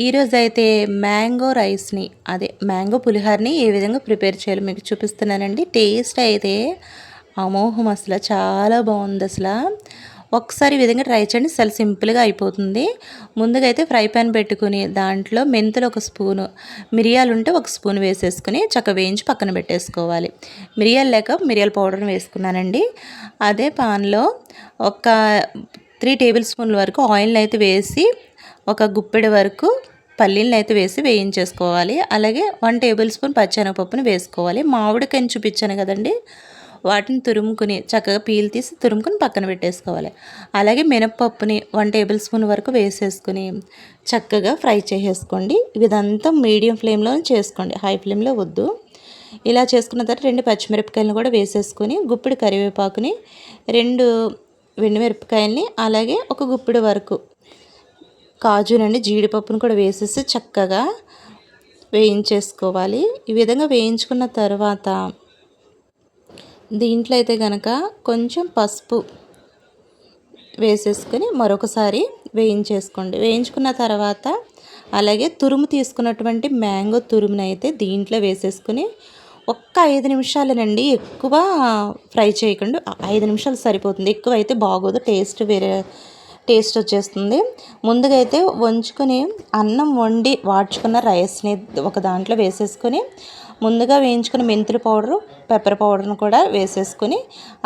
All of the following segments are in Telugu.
ఈరోజైతే మ్యాంగో రైస్ని మ్యాంగో పులిహోరని ఏ విధంగా ప్రిపేర్ చేయాలో మీకు చూపిస్తున్నానండి. టేస్ట్ అయితే అమోఘం, అసలు చాలా బాగుంది. అసలు ఒకసారి ఈ విధంగా ట్రై చేయండి, చాలా సింపుల్గా అయిపోతుంది. ముందుగా అయితే ఫ్రై పాన్ పెట్టుకుని దాంట్లో మెంతులు ఒక స్పూను, మిరియాలు ఉంటే ఒక స్పూన్ వేసేసుకుని చక్కగా వేయించి పక్కన పెట్టేసుకోవాలి. మిరియాలు లేక మిరియాల పౌడర్ని వేసుకున్నానండి. అదే పాన్లో ఒక 3 టేబుల్ స్పూన్ల వరకు ఆయిల్ని అయితే వేసి ఒక గుప్పెడు వరకు పల్లీలను అయితే వేసి వేయించేసుకోవాలి. అలాగే 1 టేబుల్ స్పూన్ పచ్చెనగపప్పుని వేసుకోవాలి. మామిడికాయని చూపించాను కదండి, వాటిని తురుముకుని చక్కగా పీల్ తీసి తురుముకుని పక్కన పెట్టేసుకోవాలి. అలాగే మినప్పప్పుని 1 టేబుల్ స్పూన్ వరకు వేసేసుకుని చక్కగా ఫ్రై చేసేసుకోండి. ఇదంతా మీడియం ఫ్లేమ్లో చేసుకోండి, హై ఫ్లేమ్లో వద్దు. ఇలా చేసుకున్న తర్వాత 2 పచ్చిమిరపకాయలను కూడా వేసేసుకొని గుప్పెడు కరివేపాకుని, 2 ఎండుమిరపకాయలని, అలాగే ఒక గుప్పెడు వరకు కాజునండి, జీడిపప్పును కూడా వేసేసి చక్కగా వేయించేసుకోవాలి. ఈ విధంగా వేయించుకున్న తర్వాత దీంట్లో అయితే కనుక కొంచెం పసుపు వేసేసుకొని మరొకసారి వేయించేసుకోండి. వేయించుకున్న తర్వాత అలాగే తురుము తీసుకున్నటువంటి మ్యాంగో తురుముని అయితే దీంట్లో వేసేసుకుని ఒక్క 5 నిమిషాలేనండి, ఎక్కువ ఫ్రై చేయకుండా. 5 నిమిషాలు సరిపోతుంది, ఎక్కువ అయితే బాగోదు, టేస్ట్ వచ్చేస్తుంది. ముందుగా అయితే వంచుకొని అన్నం వండి వాడ్చుకున్న రైస్ని ఒక దాంట్లో వేసేసుకొని ముందుగా వేయించుకుని మెంతుల పౌడరు, పెప్పర్ పౌడర్ను కూడా వేసేసుకొని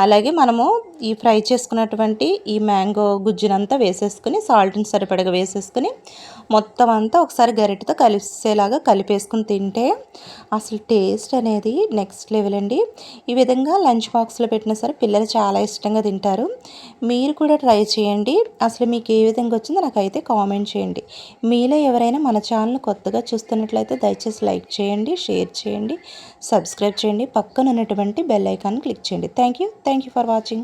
అలాగే మనము ఈ ఫ్రై చేసుకున్నటువంటి ఈ మ్యాంగో గుజ్జునంతా వేసేసుకుని సాల్ట్ని సరిపడగా వేసేసుకుని మొత్తం అంతా ఒకసారి గరిటెతో కలిసేలాగా కలిపేసుకుని తింటే అసలు టేస్ట్ అనేది నెక్స్ట్ లెవెల్ అండి. ఈ విధంగా లంచ్ బాక్స్లో పెట్టినా సరే పిల్లలు చాలా ఇష్టంగా తింటారు. మీరు కూడా ట్రై చేయండి. అసలు మీకు ఏ విధంగా వచ్చిందో నాకైతే కామెంట్ చేయండి. మీలో ఎవరైనా మన ఛానల్ కొత్తగా చూస్తున్నట్లయితే దయచేసి లైక్ చేయండి, షేర్ చేయండి, సబ్స్క్రైబ్ చేయండి, పక్కన ఉన్నటువంటి బెల్ ఐకాన్ క్లిక్ చేయండి. Thank you for watching.